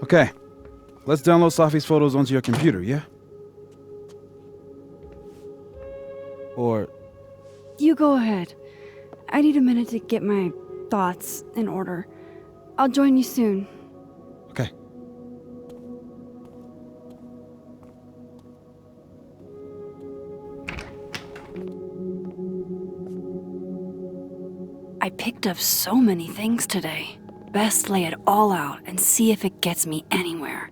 Okay, let's download Safi's photos onto your computer, yeah? Or... You go ahead. I need a minute to get my thoughts in order. I'll join you soon. Okay. I picked up so many things today. Best lay it all out and see if it gets me anywhere.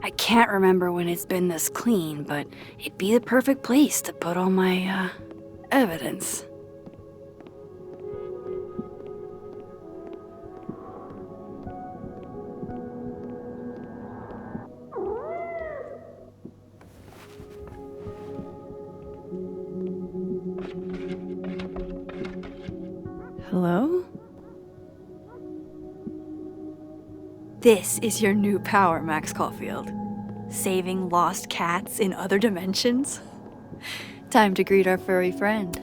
I can't remember when it's been this clean, but it'd be the perfect place to put all my, evidence. Hello? This is your new power, Max Caulfield. Saving lost cats in other dimensions? Time to greet our furry friend.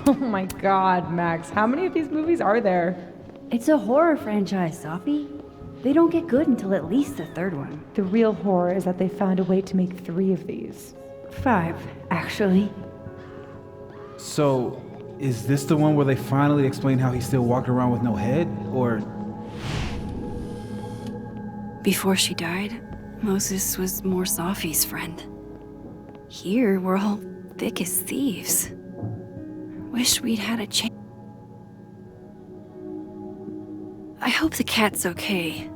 Oh my god, Max, how many of these movies are there? It's a horror franchise, Safi. They don't get good until at least the third one. The real horror is that they found a way to make 3 of these. 5, actually. So, is this the one where they finally explain how he still walked around with no head? Or... Before she died, Moses was more Safi's friend. Here, we're all thick as thieves. Wish we'd had a chance. I hope the cat's okay.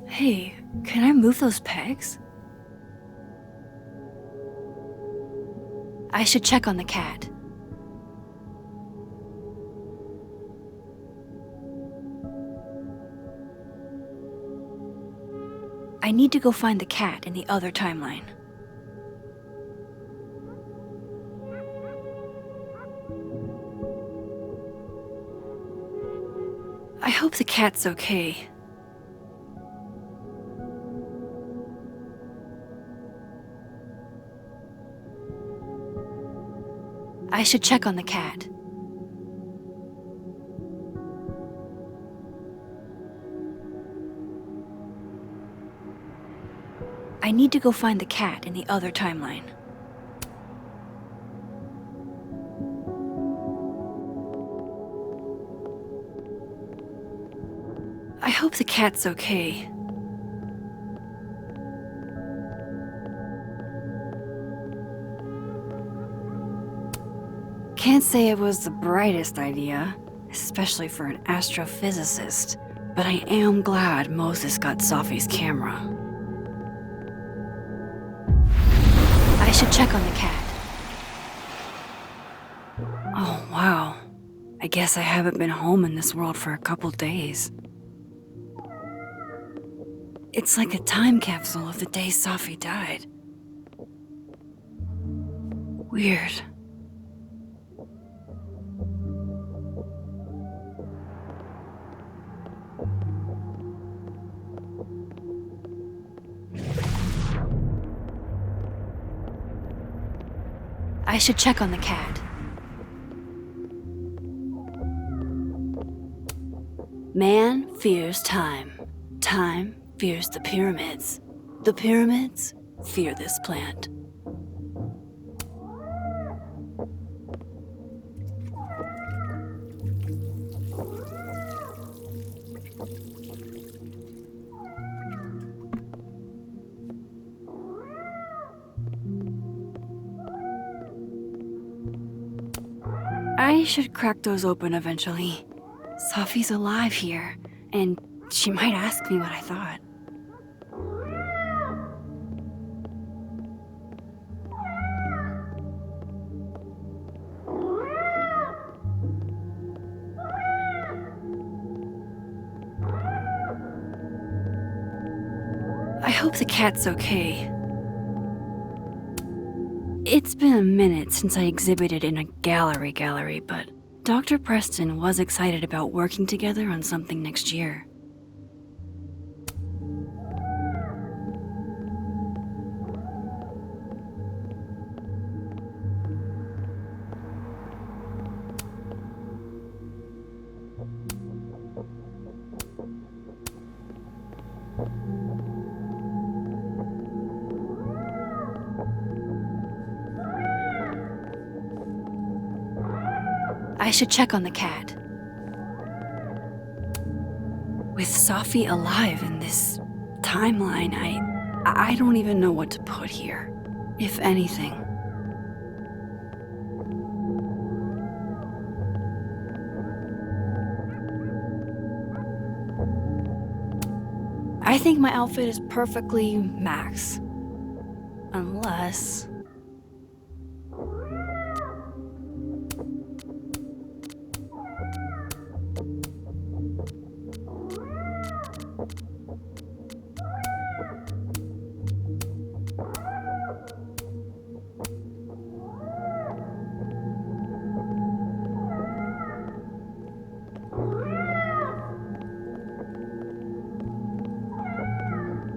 Hey, can I move those pegs? I should check on the cat. I need to go find the cat in the other timeline. I hope the cat's okay. I should check on the cat. I need to go find the cat in the other timeline. I hope the cat's okay. Can't say it was the brightest idea, especially for an astrophysicist, but I am glad Moses got Safi's camera. I should check on the cat. Oh, wow. I guess I haven't been home in this world for a couple days. It's like a time capsule of the day Safi died. Weird. I should check on the cat. Man fears time. Time fears the pyramids. The pyramids fear this plant. I should crack those open eventually. Safi's alive here, and she might ask me what I thought. hope the cat's okay. It's been a minute since I exhibited in a gallery, but Dr. Preston was excited about working together on something next year. I should check on the cat. With Sophie alive in this timeline, I don't even know what to put here, if anything. I think my outfit is perfectly Max. Unless...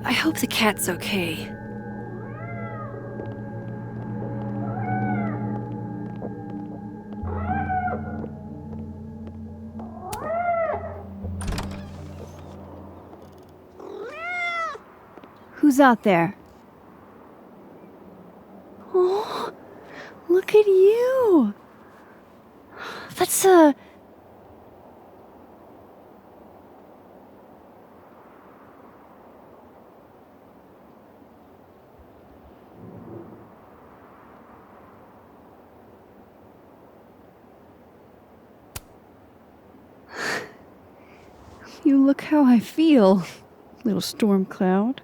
I hope the cat's okay. Who's out there? Oh, look at you! That's You look how I feel, little storm cloud.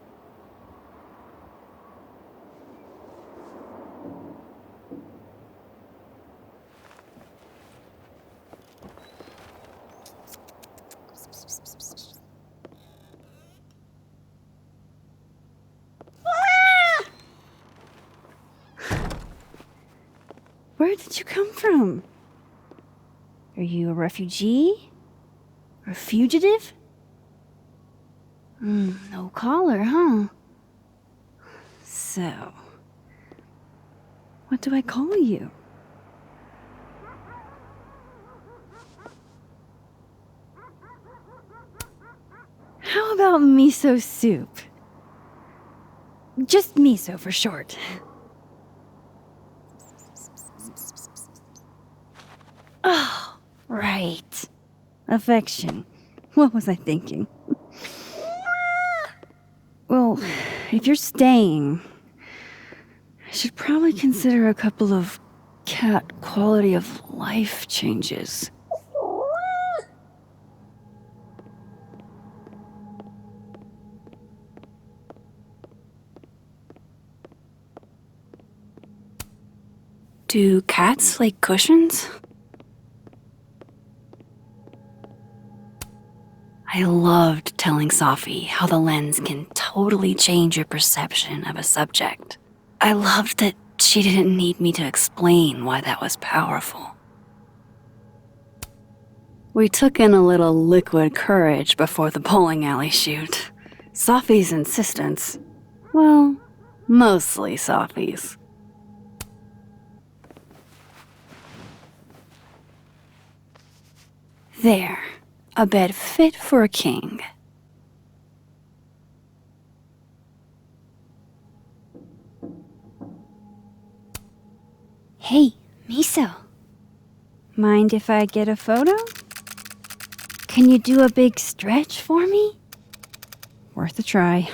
Where did you come from? Are you a refugee? Or a fugitive? No collar, huh? So, what do I call you? How about miso soup? Just miso for short. Oh, right. Affection. What was I thinking? Well, if you're staying, I should probably consider a couple of cat quality of life changes. Do cats like cushions? I loved telling Sophie how the lens can totally change your perception of a subject. I loved that she didn't need me to explain why that was powerful. We took in a little liquid courage before the bowling alley shoot. Sophie's insistence, well, mostly Sophie's. There, a bed fit for a king. Hey, Miso. Mind if I get a photo? Can you do a big stretch for me? Worth a try.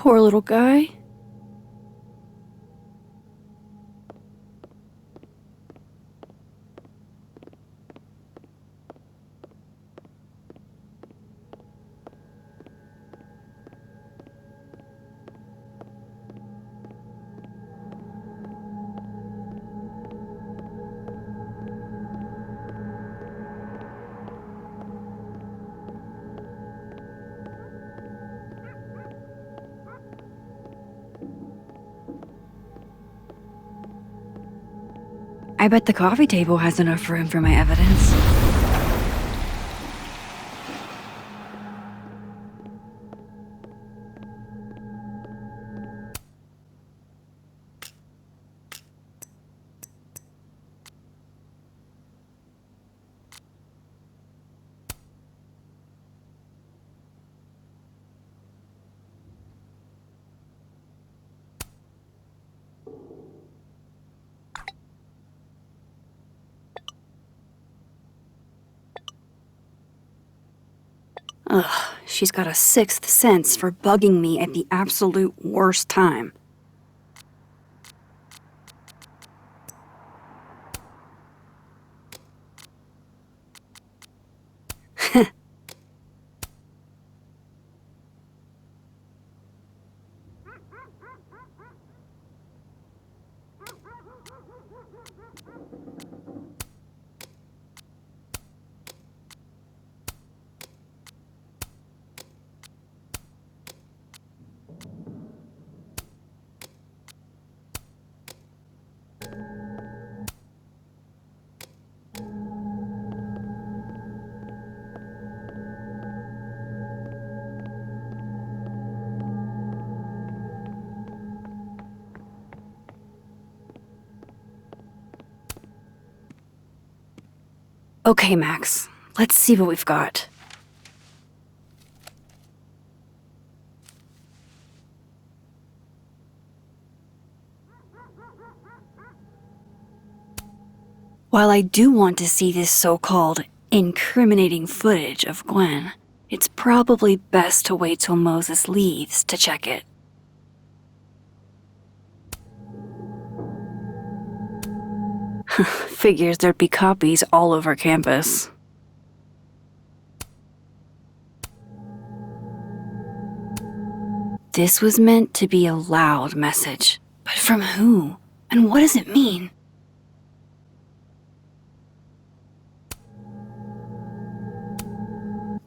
Poor little guy. I bet the coffee table has enough room for my evidence. Ugh, she's got a sixth sense for bugging me at the absolute worst time. Okay, Max, let's see what we've got. While I do want to see this so-called incriminating footage of Gwen, it's probably best to wait till Moses leaves to check it. Figures there'd be copies all over campus. This was meant to be a loud message. But from who? And what does it mean?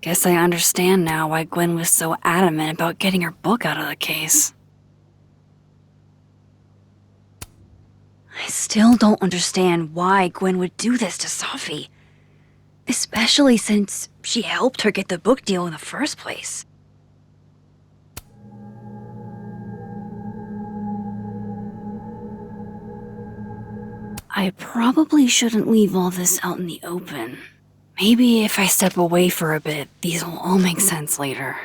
Guess I understand now why Gwen was so adamant about getting her book out of the case. I still don't understand why Gwen would do this to Sophie. Especially since she helped her get the book deal in the first place. I probably shouldn't leave all this out in the open. Maybe if I step away for a bit, these will all make sense later.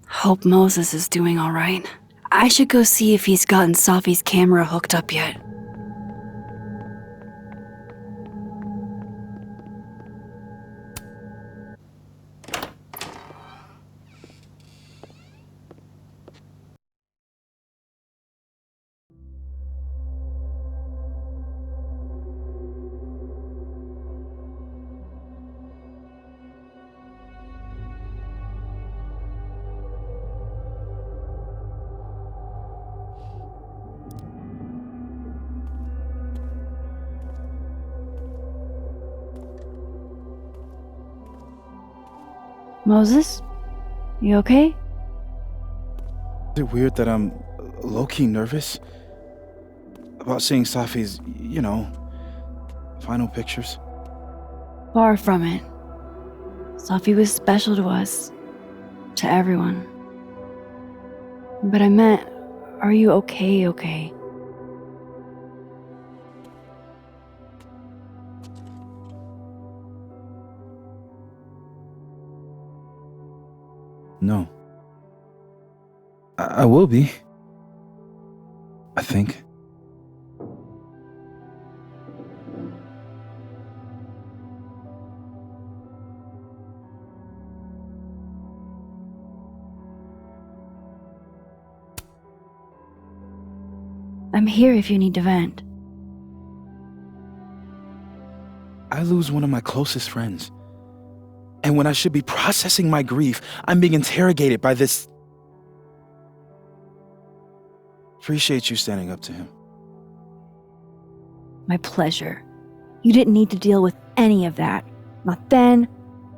Hope Moses is doing all right. I should go see if he's gotten Sophie's camera hooked up yet. Moses? You okay? Is it weird that I'm low-key nervous about seeing Safi's, final pictures? Far from it. Sophie was special to us. To everyone. But I meant, are you okay? No. I will be. I think. I'm here if you need to vent. I lose one of my closest friends. And when I should be processing my grief, I'm being interrogated by this. Appreciate you standing up to him. My pleasure. You didn't need to deal with any of that. Not then,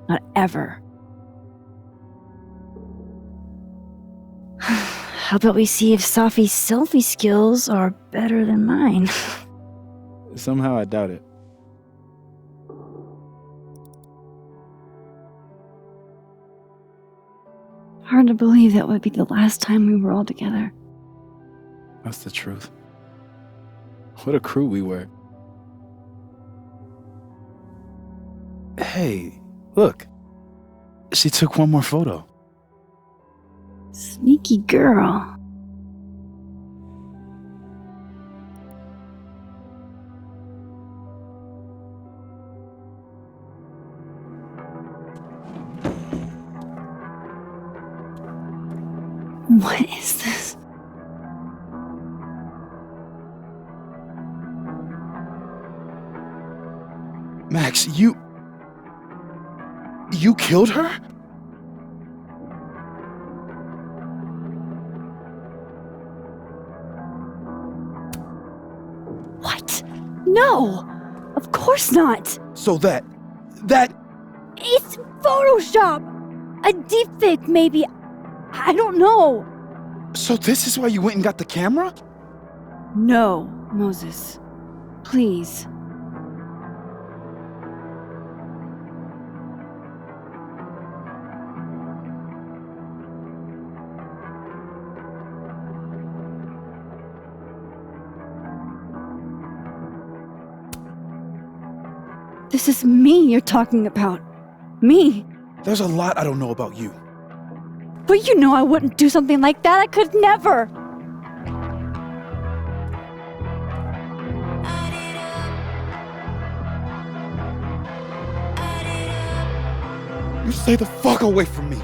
not ever. How about we see if Safi's selfie skills are better than mine? Somehow I doubt it. Hard to believe that would be the last time we were all together. That's the truth. What a crew we were. Hey, look. She took one more photo. Sneaky girl. What is this? Max, you killed her? What? No! Of course not! So that... It's Photoshop! A deepfake, maybe. I don't know. So this is why you went and got the camera? No, Moses. Please. This is me you're talking about. Me. There's a lot I don't know about you. But you know I wouldn't do something like that. I could never. You stay the fuck away from me.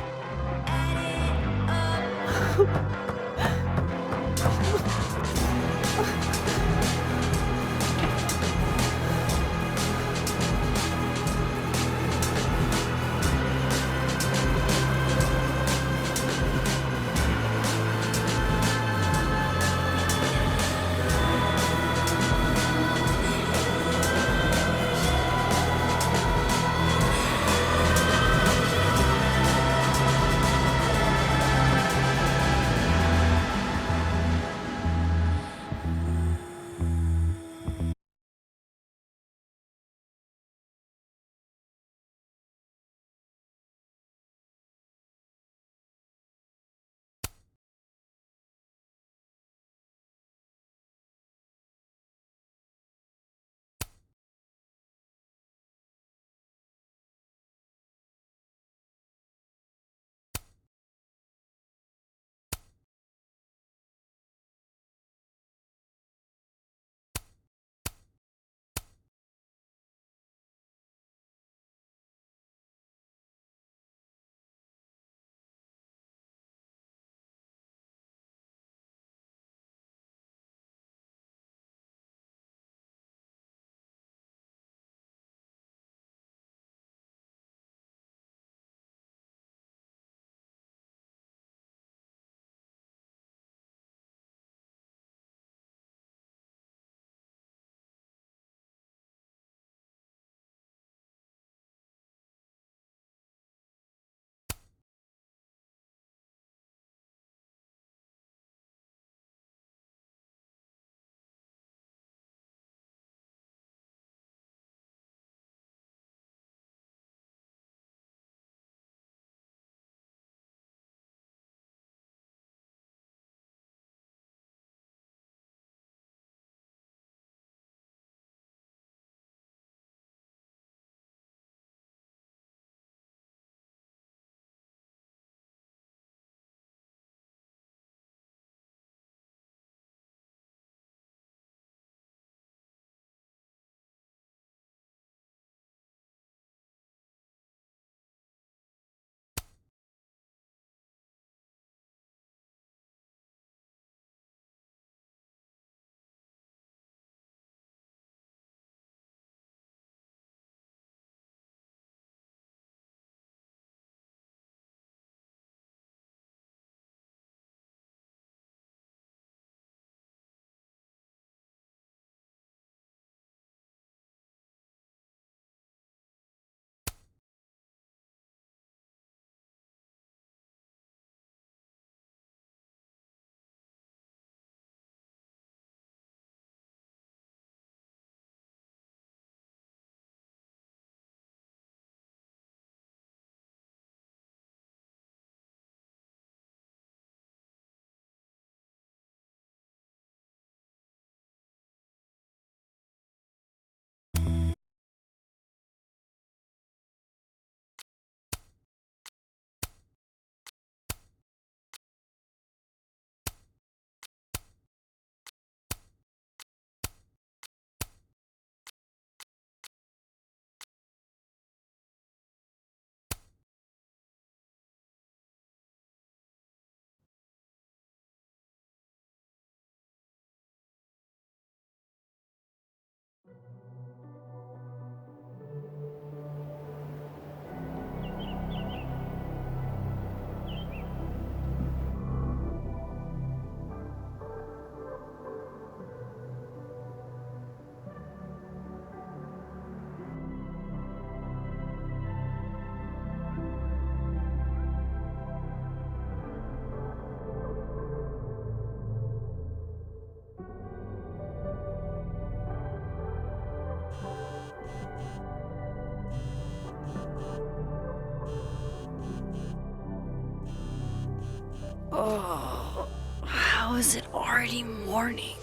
Oh, how is it already morning?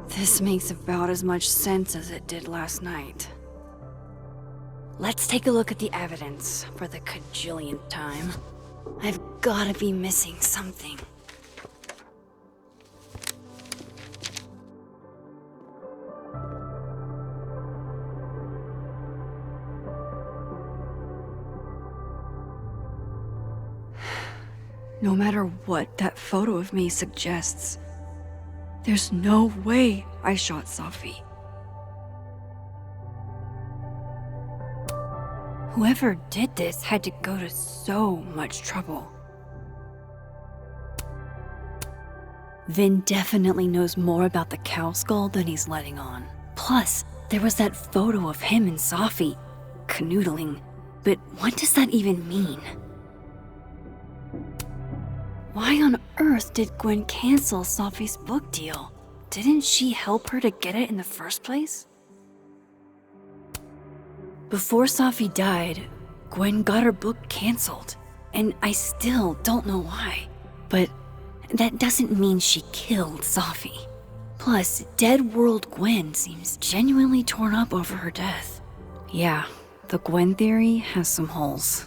This makes about as much sense as it did last night. Let's take a look at the evidence for the cajillionth time. I've gotta be missing something. No matter what that photo of me suggests, there's no way I shot Safi. Whoever did this had to go to so much trouble. Vin definitely knows more about the cow skull than he's letting on. Plus, there was that photo of him and Safi canoodling. But what does that even mean? Why on earth did Gwen cancel Safi's book deal? Didn't she help her to get it in the first place? Before Safi died, Gwen got her book canceled, and I still don't know why. But that doesn't mean she killed Safi. Plus, Dead World Gwen seems genuinely torn up over her death. Yeah, the Gwen theory has some holes.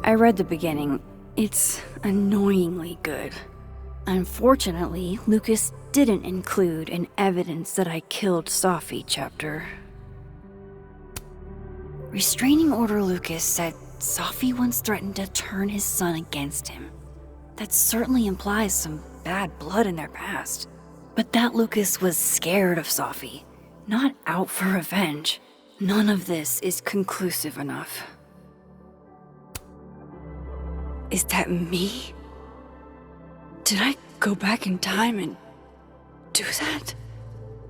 I read the beginning. It's annoyingly good. Unfortunately, Lucas didn't include an evidence that I killed Safi chapter. Restraining Order Lucas said Safi once threatened to turn his son against him. That certainly implies some bad blood in their past. But that Lucas was scared of Safi, not out for revenge. None of this is conclusive enough. Is that me? Did I go back in time and do that?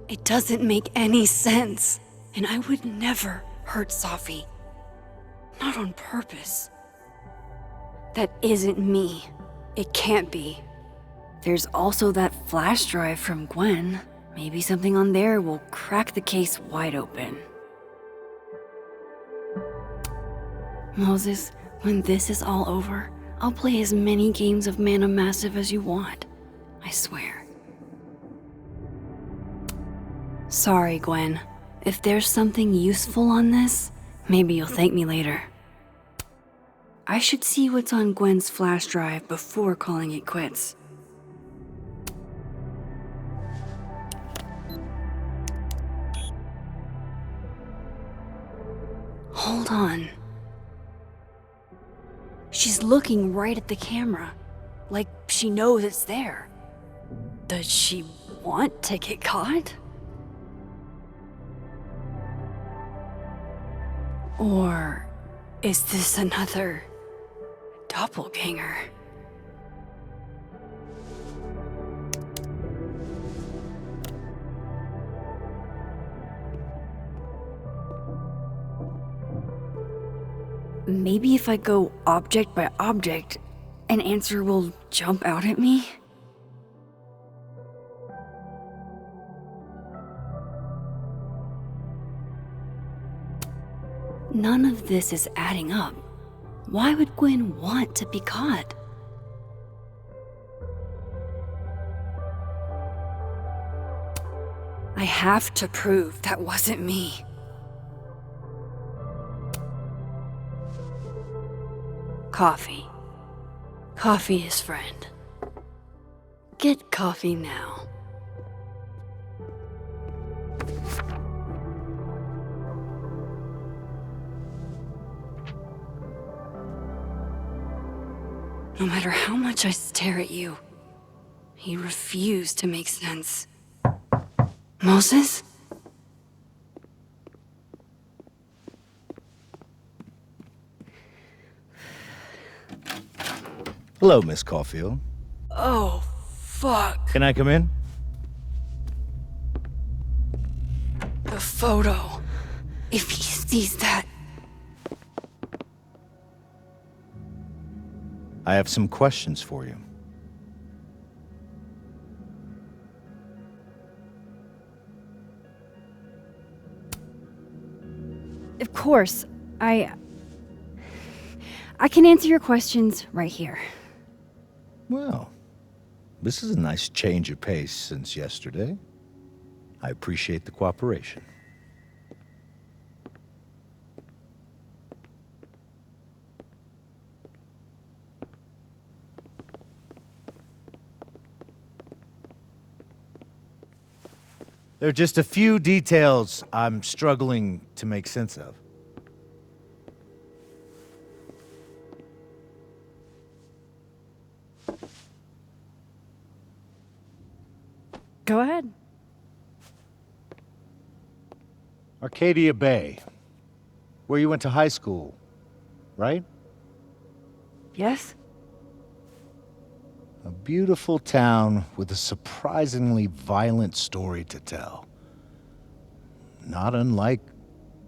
It doesn't make any sense, and I would never hurt Safi. Not on purpose. That isn't me. It can't be. There's also that flash drive from Gwen. Maybe something on there will crack the case wide open. Moses, when this is all over, I'll play as many games of Mana Massive as you want. I swear. Sorry, Gwen. If there's something useful on this, maybe you'll thank me later. I should see what's on Gwen's flash drive before calling it quits. Hold on. She's looking right at the camera, like she knows it's there. Does she want to get caught? Or is this another doppelganger? Maybe if I go object by object, an answer will jump out at me? None of this is adding up. Why would Gwen want to be caught? I have to prove that wasn't me. Coffee. Coffee is friend. Get coffee now. No matter how much I stare at you, you refuse to make sense. Moses? Hello, Miss Caulfield. Oh, fuck. Can I come in? The photo. If he sees that. I have some questions for you. course. I can answer your questions right here. Well, this is a nice change of pace since yesterday. I appreciate the cooperation. There are just a few details I'm struggling to make sense of. Go ahead. Arcadia Bay, where you went to high school, right? Yes? A beautiful town with a surprisingly violent story to tell. Not unlike...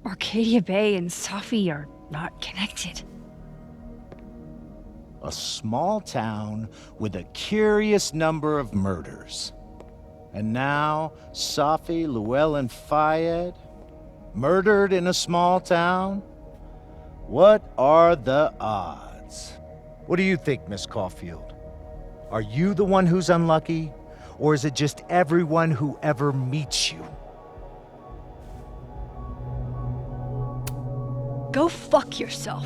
Arcadia Bay and Safi are not connected. a small town with a curious number of murders. And now, Safi, Llewellyn Fayed, murdered in a small town? What are the odds? What do you think, Miss Caulfield? Are you the one who's unlucky? Or is it just everyone who ever meets you? Go fuck yourself.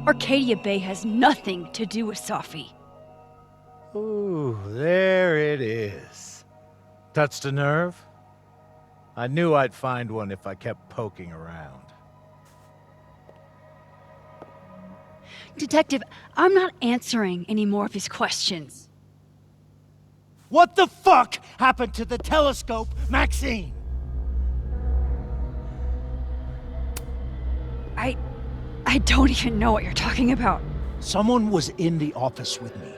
Arcadia Bay has nothing to do with Safi. Ooh, there it is. Touched a nerve? I knew I'd find one if I kept poking around. Detective, I'm not answering any more of his questions. What the fuck happened to the telescope, Maxine? I don't even know what you're talking about. Someone was in the office with me.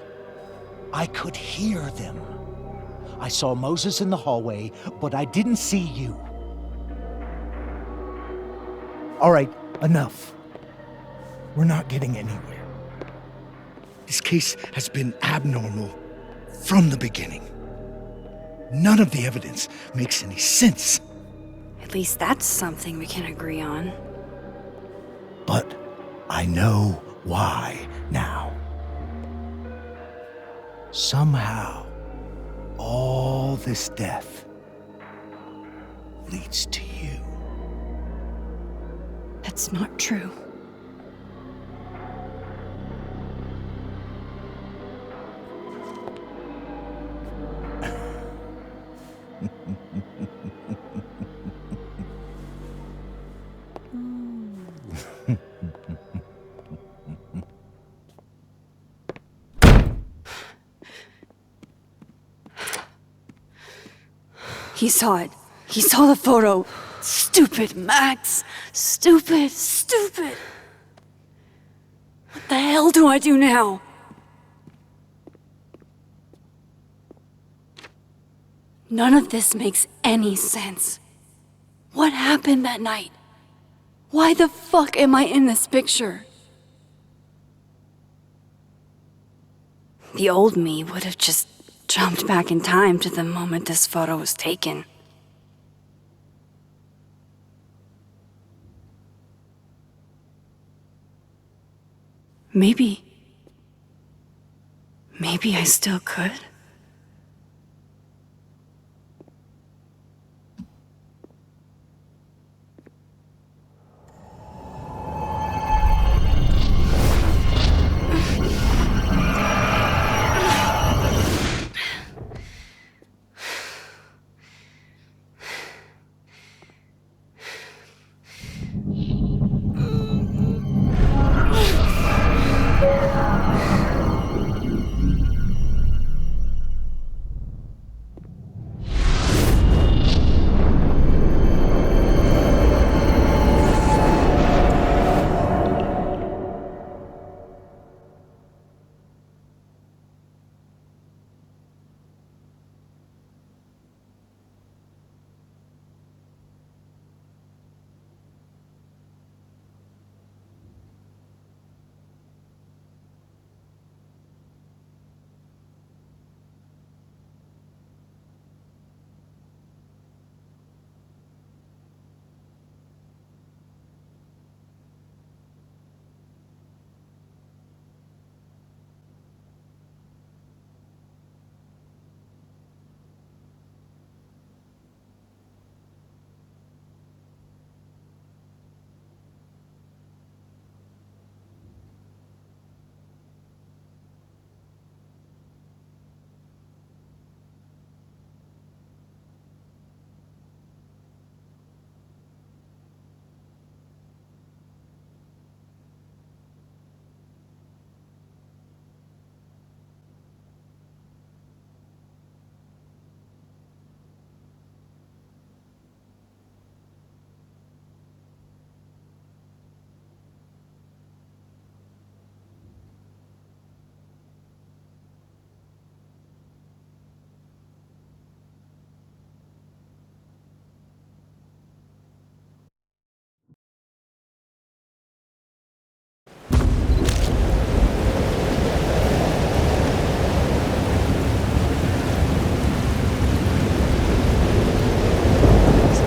I could hear them. I saw Moses in the hallway, but I didn't see you. All right, enough. We're not getting anywhere. This case has been abnormal from the beginning. None of the evidence makes any sense. At least that's something we can agree on. But I know why now. Somehow, all this death leads to you. That's not true. He saw it. He saw the photo. Stupid, Max. Stupid, stupid. What the hell do I do now? None of this makes any sense. What happened that night? Why the fuck am I in this picture? The old me would have just jumped back in time to the moment this photo was taken. Maybe I still could.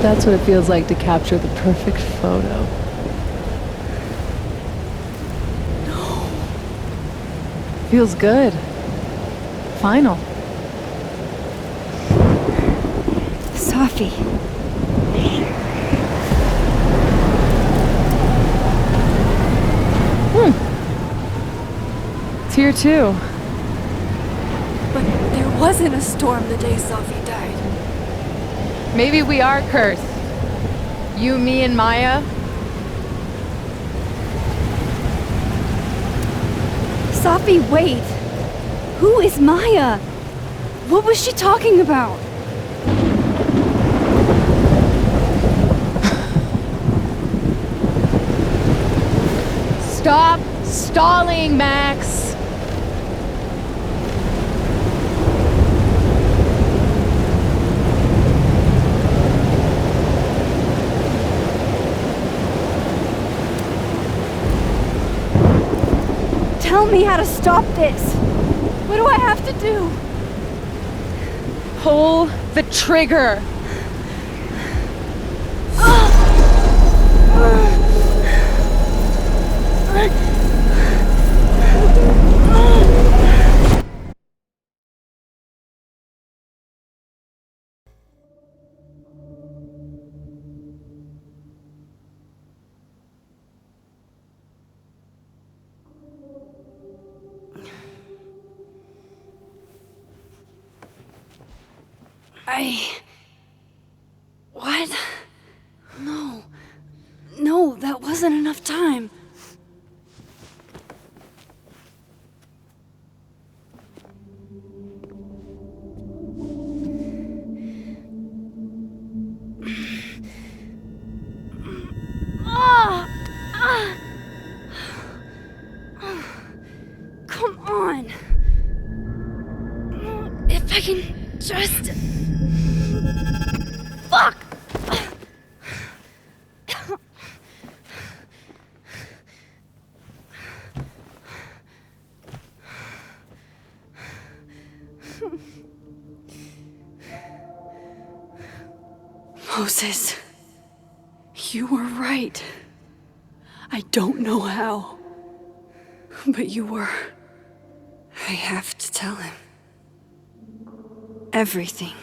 That's what it feels like to capture the perfect photo. No. Feels good. Final. Safi. It's here too. But there wasn't a storm the day Safi died. Maybe we are cursed. You, me, and Maya. Safi, wait. Who is Maya? What was she talking about? Stop stalling, Max! Tell me how to stop this. What do I have to do? Pull the trigger! What? No. No, that wasn't enough time. Come on. If I can just... Fuck! Moses, you were right. I don't know how, but you were. I have to tell him. Everything.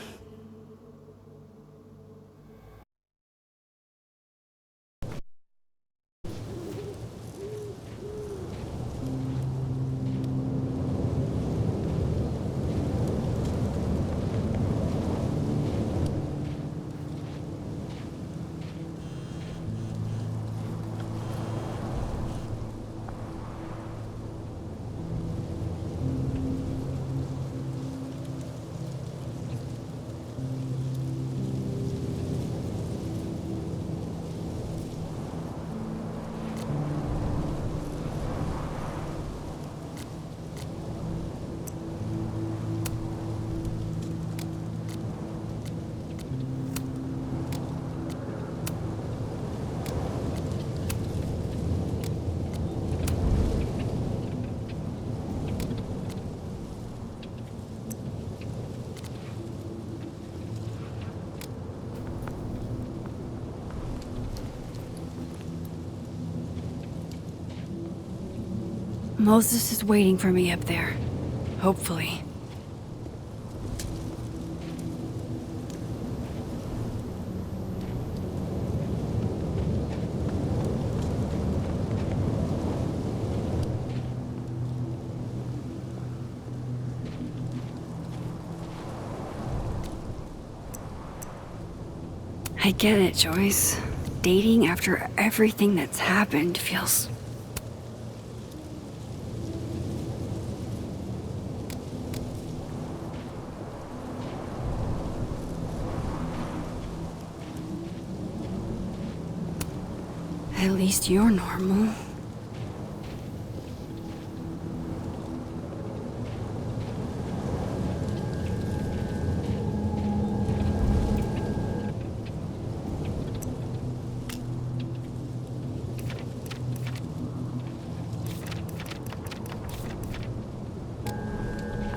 Moses is waiting for me up there. Hopefully. I get it, Joyce. Dating after everything that's happened feels... At least you're normal.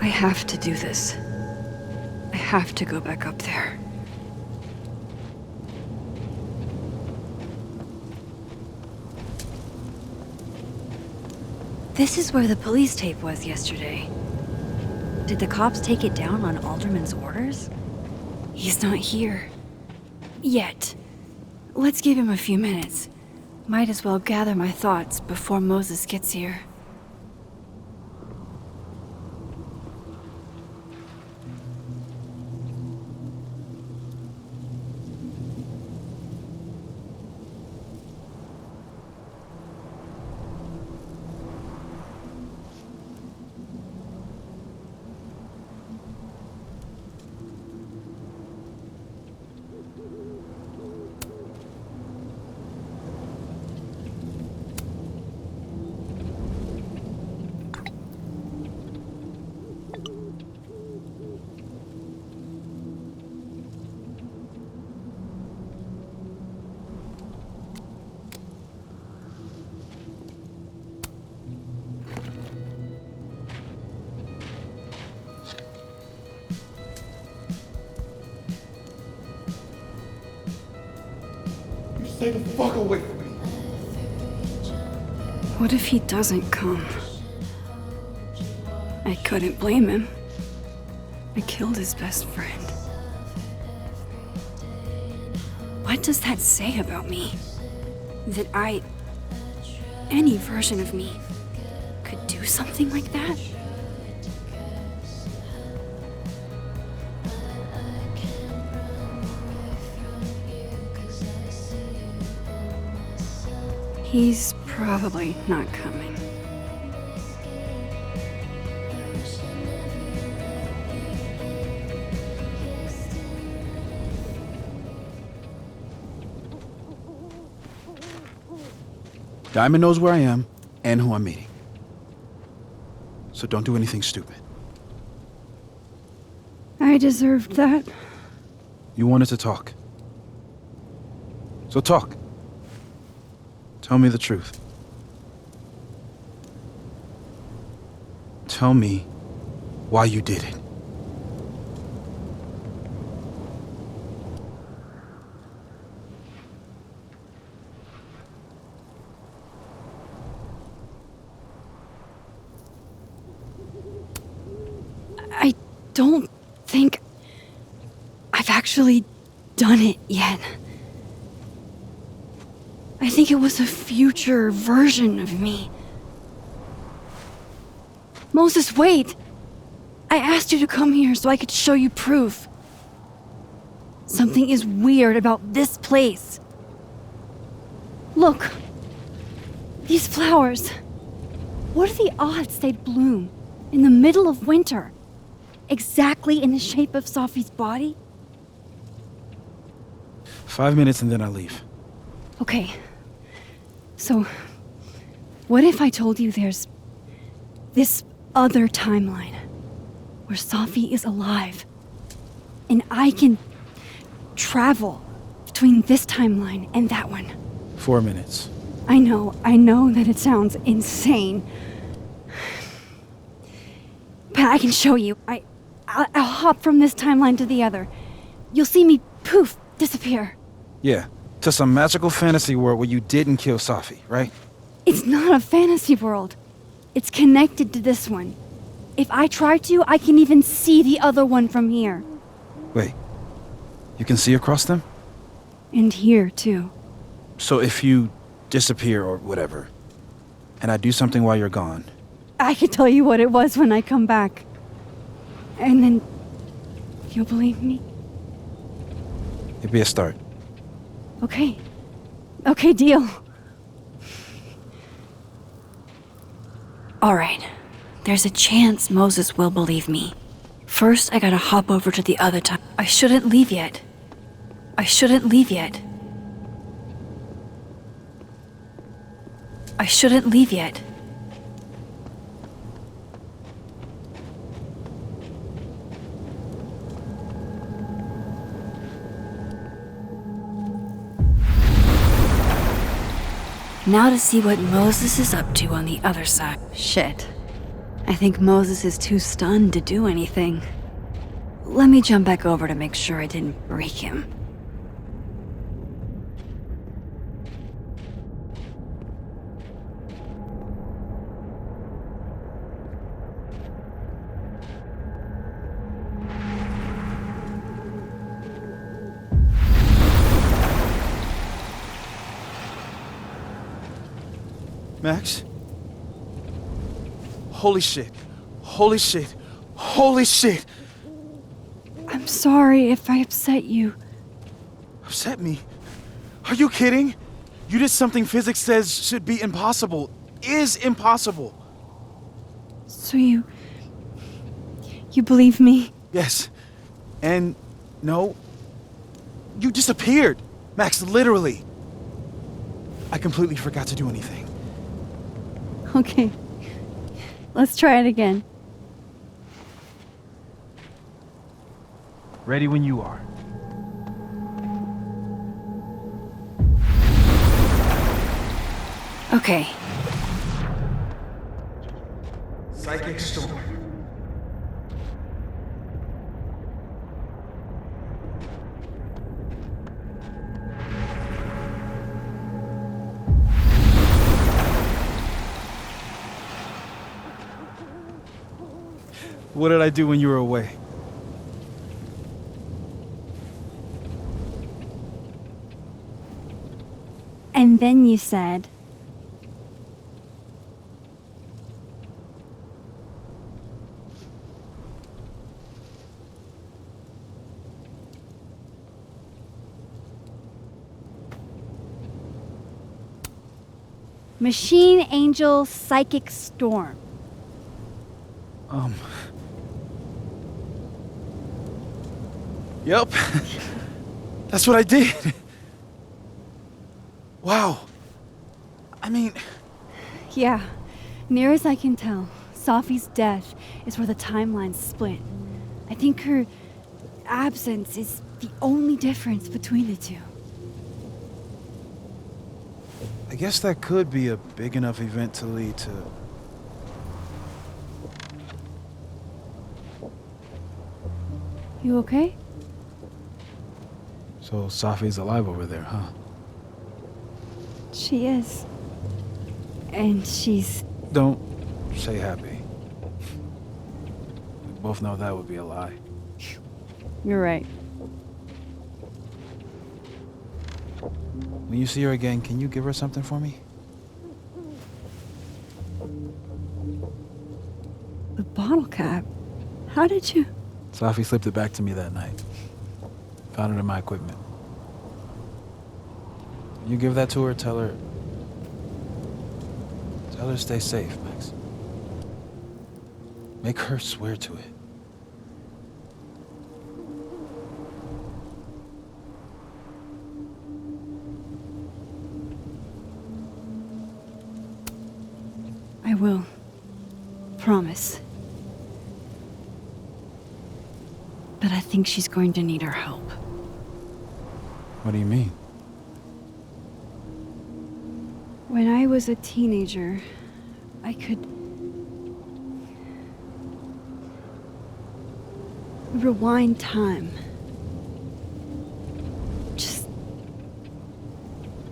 I have to do this. I have to go back up there. This is where the police tape was yesterday. Did the cops take it down on Alderman's orders? He's not here. Yet. Let's give him a few minutes. Might as well gather my thoughts before Moses gets here. Stay the fuck away from me. What if he doesn't come? I couldn't blame him. I killed his best friend. What does that say about me? That any version of me, could do something like that? He's probably not coming. Diamond knows where I am and who I'm meeting. So don't do anything stupid. I deserved that. You wanted to talk. So talk. Tell me the truth. Tell me why you did it. I don't think I've actually done it yet. I think it was a future version of me. Moses, wait! I asked you to come here so I could show you proof. Something is weird about this place. Look. These flowers. What are the odds they'd bloom in the middle of winter? Exactly in the shape of Sophie's body? 5 minutes and then I leave. Okay. So, what if I told you there's this other timeline where Sophie is alive and I can travel between this timeline and that one? 4 minutes. I know that it sounds insane. But I can show you. I'll hop from this timeline to the other. You'll see me, poof, disappear. Yeah, to some magical fantasy world where you didn't kill Sophie, right? It's not a fantasy world. It's connected to this one. If I try to, I can even see the other one from here. Wait, you can see across them? And here, too. So if you disappear or whatever, and I do something while you're gone... I can tell you what it was when I come back. And then... you'll believe me? It'd be a start. Okay. Okay, deal. Alright. There's a chance Moses will believe me. First, I gotta hop over to the other time. I shouldn't leave yet. I shouldn't leave yet. I shouldn't leave yet. Now to see what Moses is up to on the other side. Shit. I think Moses is too stunned to do anything. Let me jump back over to make sure I didn't break him. Max? Holy shit. Holy shit. Holy shit! I'm sorry if I upset you. Upset me? Are you kidding? You did something physics says should be impossible. Is impossible. So you believe me? Yes. And no. You disappeared. Max, literally. I completely forgot to do anything. Okay. Let's try it again. Ready when you are. Okay. Psychic storm. What did I do when you were away? And then you said, Machine Angel Psychic Storm. Yep. That's what I did. Wow. I mean, Yeah, near as I can tell, Sophie's death is where the timelines split. I think her absence is the only difference between the two. I guess that could be a big enough event to lead to... You okay? So Sophie's alive over there, huh? She is. And she's... Don't say happy. We both know that would be a lie. You're right. When you see her again, can you give her something for me? The bottle cap? How did you... Sophie slipped it back to me that night. Found it in my equipment. You give that to her, tell her to stay safe, Max. Make her swear to it. I will. Promise. But I think she's going to need our help. What do you mean? When I was a teenager, I could rewind time. Just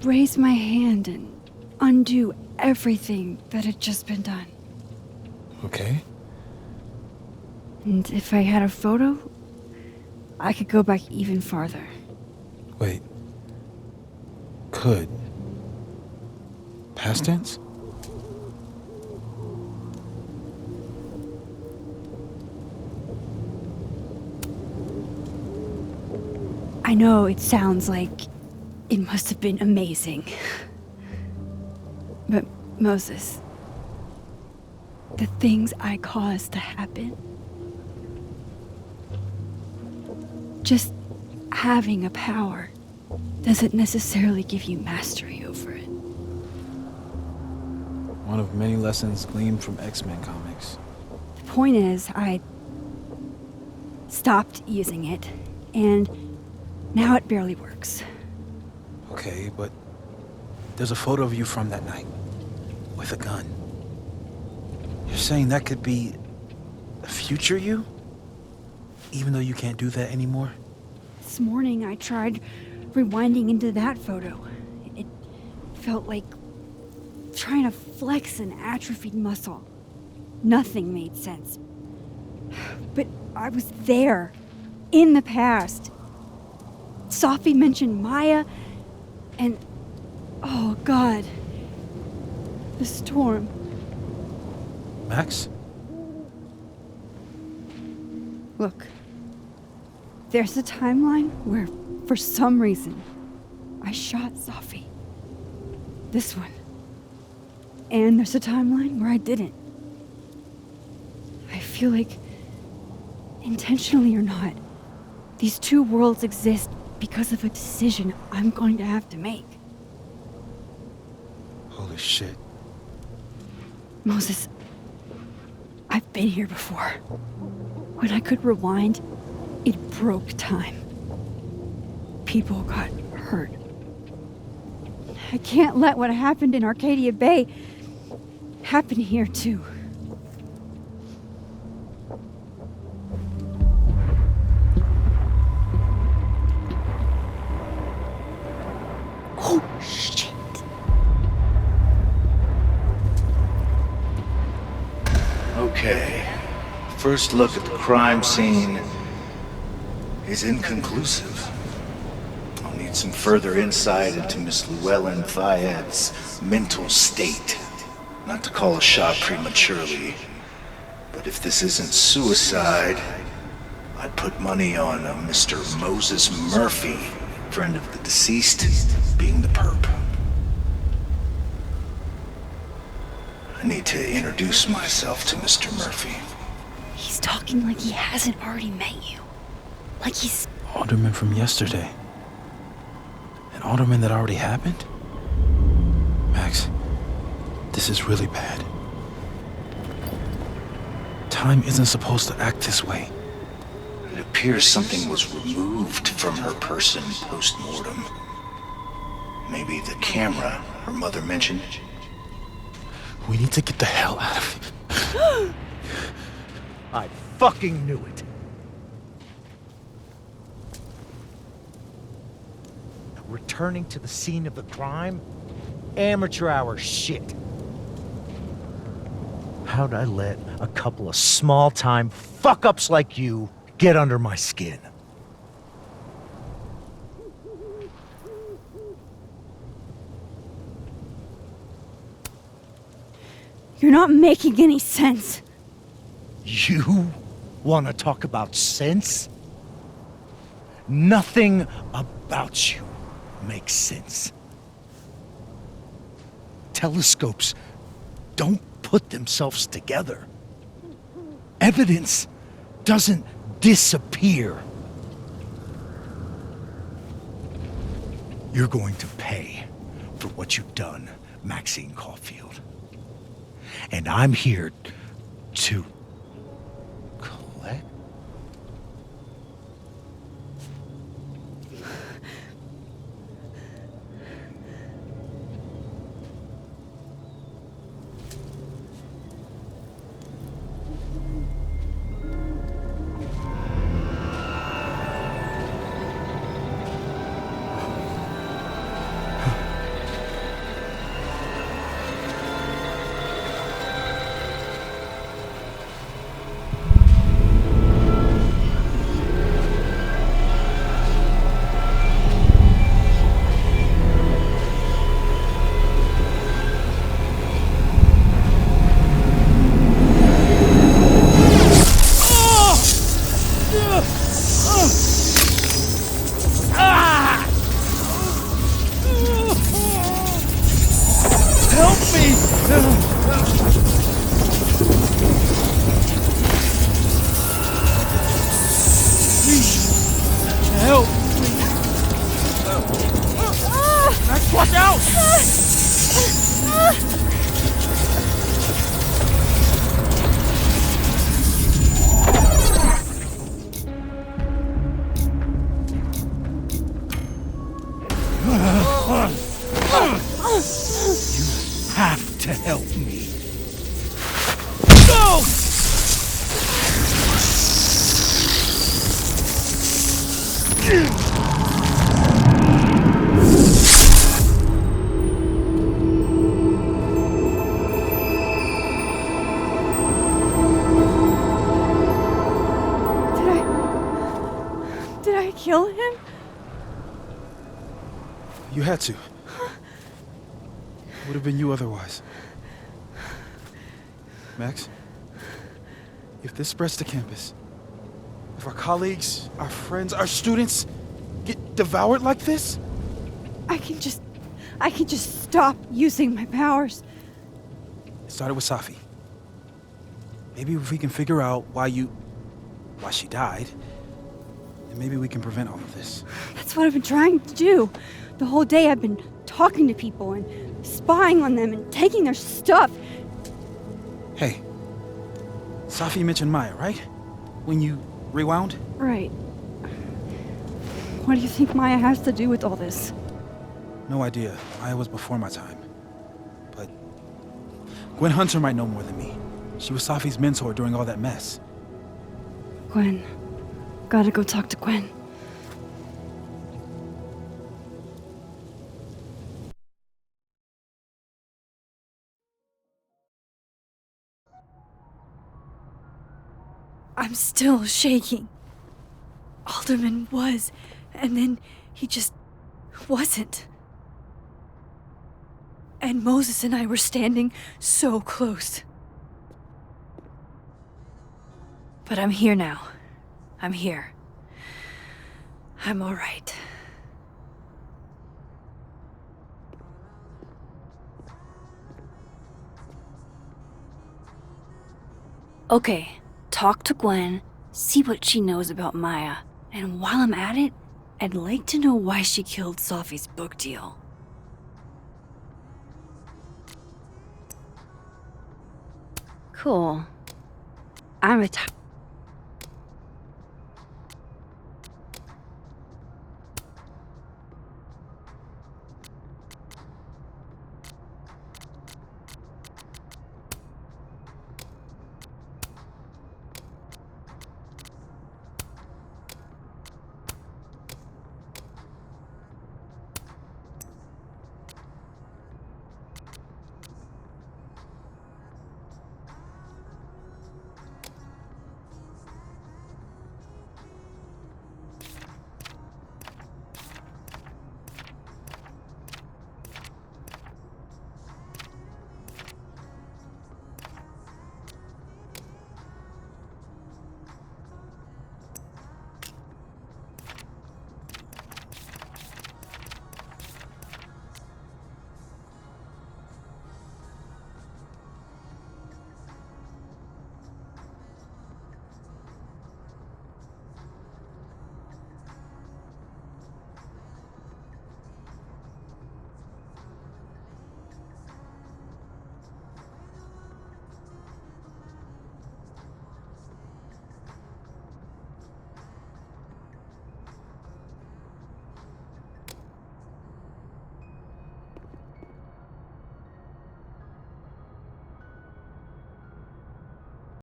raise my hand and undo everything that had just been done. Okay. And if I had a photo, I could go back even farther. Wait. Could. Past tense? I know it sounds like it must have been amazing. But Moses, the things I caused to happen, just having a power doesn't necessarily give you mastery over it. One of many lessons gleaned from X-Men comics. The point is, I stopped using it, and now it barely works. Okay, but there's a photo of you from that night. With a gun. You're saying that could be a future you? Even though you can't do that anymore? This morning I tried rewinding into that photo. It felt like trying to flex an atrophied muscle. Nothing made sense. But I was there, in the past. Sophie mentioned Maya, and oh God. The storm. Max? Look. There's a timeline where, for some reason, I shot Safi. This one. And there's a timeline where I didn't. I feel like, intentionally or not, these two worlds exist because of a decision I'm going to have to make. Holy shit. Moses, I've been here before. When I could rewind, it broke time. People got hurt. I can't let what happened in Arcadia Bay happen here too. Oh, shit. Okay. First look at the crime scene is inconclusive. I'll need some further insight into Miss Llewellyn Fayette's mental state. Not to call a shot prematurely, but if this isn't suicide, I'd put money on a Mr. Moses Murphy, friend of the deceased, being the perp. I need to introduce myself to Mr. Murphy. He's talking like he hasn't already met you. Like he's... Alderman from yesterday. An alderman that already happened? Max, this is really bad. Time isn't supposed to act this way. It appears something was removed from her person post-mortem. Maybe the camera her mother mentioned. We need to get the hell out of here. I fucking knew it. Returning to the scene of the crime? Amateur hour shit. How'd I let a couple of small-time fuck-ups like you get under my skin? You're not making any sense. You want to talk about sense? Nothing about you makes sense. Telescopes don't put themselves together. Evidence doesn't disappear. You're going to pay for what you've done, Maxine Caulfield. And I'm here to collect. Have to help me. Go! Did I kill him? You had to. Would have been you otherwise. Max, if this spreads to campus, if our colleagues, our friends, our students get devoured like this, I can just stop using my powers. it started with Safi. Maybe if we can figure out why she died, then maybe we can prevent all of this. That's what I've been trying to do. The whole day I've been talking to people and spying on them and taking their stuff. Hey, Safi mentioned Maya, right? When you rewound? Right. What do you think Maya has to do with all this? No idea. Maya was before my time. But Gwen Hunter might know more than me. She was Safi's mentor during all that mess. Gwen. Gotta go talk to Gwen. I'm still shaking. Alderman was, and then he just wasn't. And Moses and I were standing so close. But I'm here now. I'm here. I'm all right. Okay, talk to Gwen, see what she knows about Maya, and while I'm at it, I'd like to know why she killed Safi's book deal. Cool. I'm a